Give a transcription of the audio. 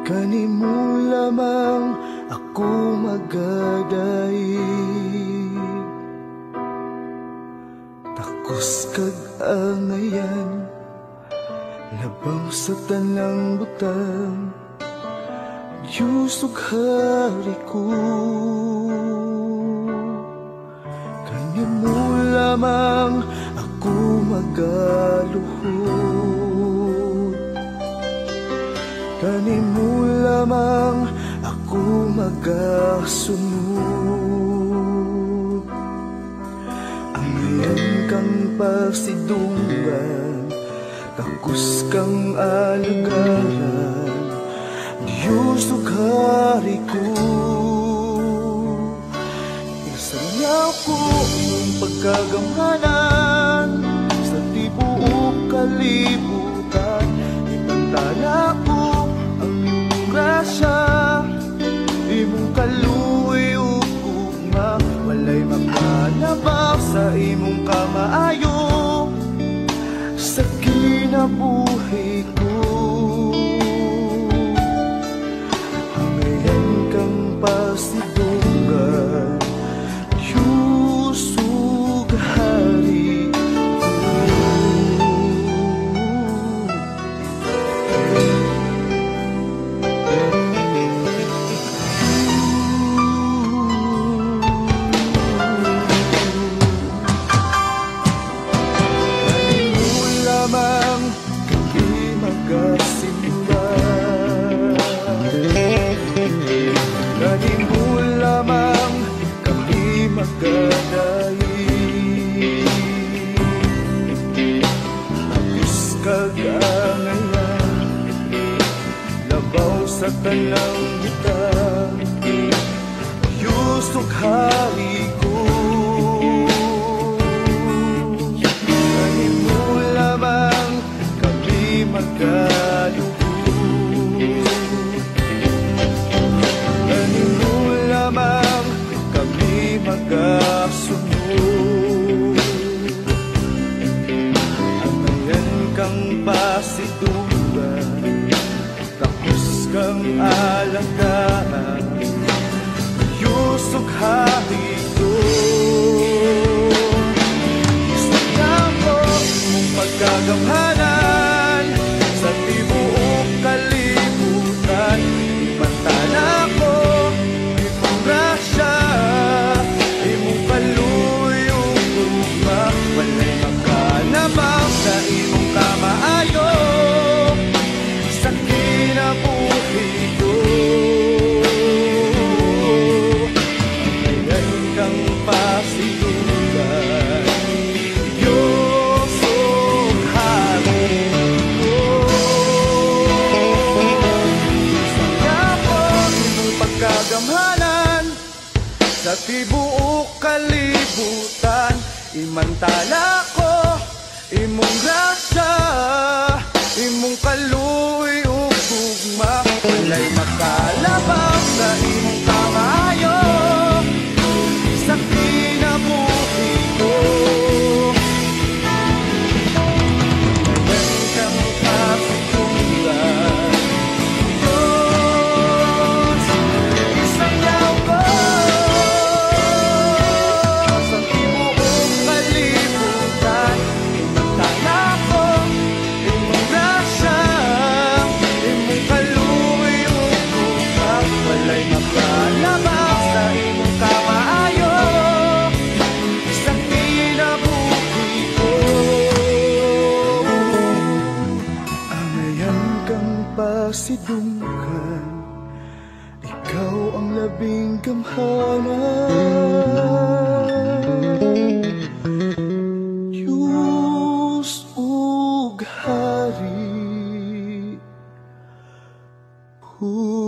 Kanimo lamang ako magadaig, takos kag angayan, labaw sa tanang butang, Diyos ug hari ko. Kanimo lamang ako magaluhod, kanimo lamang ako magasunod. Angayan kang pasidungan, takos kang alagaran, Diyos ug hari ko. Isayaw ko ang pagkagamhanan sa tibuok kalibutan, ibantala ko ang iyong grasya, imong kaluoy ug ugma, walay magpanabaw sa imong kamaayo sa kinabuhi ko. Hanggayan kang pasidungan, Diyos ug hari ko. Kanimo lamang kami magkasimba, kanimo lamang kami magadaig, takos kag angayan, labaw sa tanang butang, Diyos ug hari ko. Kanimo lamang kami magaluhod, kanimo lamang kami magasunod. Angayan kang pasidungan, takos kang alagaran, Diyos ug hari ko. Isayaw ko imong pagkagamhanan sa tibuok kalibutan, ibantala ko imong grasya, imong kaluoy ug ugma, walay makanabaw sa imong kamaayo sa kinabuhi ko. Hanggayan kang pasidungan, Diyos ug hari ko. Isayaw ko imong pagkagamhanan sa tibuok kalibutan, imantala ko imong grasya, imong kaluoy ug ugma, walay makalabaw sa imong kamaayo sa kinabuhi ko. Hanggayan kang pasidungan, Diyos, isayaw ko sa tibuok kalibutan, imantala ko imong grasya, imong kaluoy ug ugma, walay makalabaw sa imong kamaayo sa kinabuhi ko. Angayan kang pasidunggan, ikaw ang labing gamhanan, Diyos ug hari ko.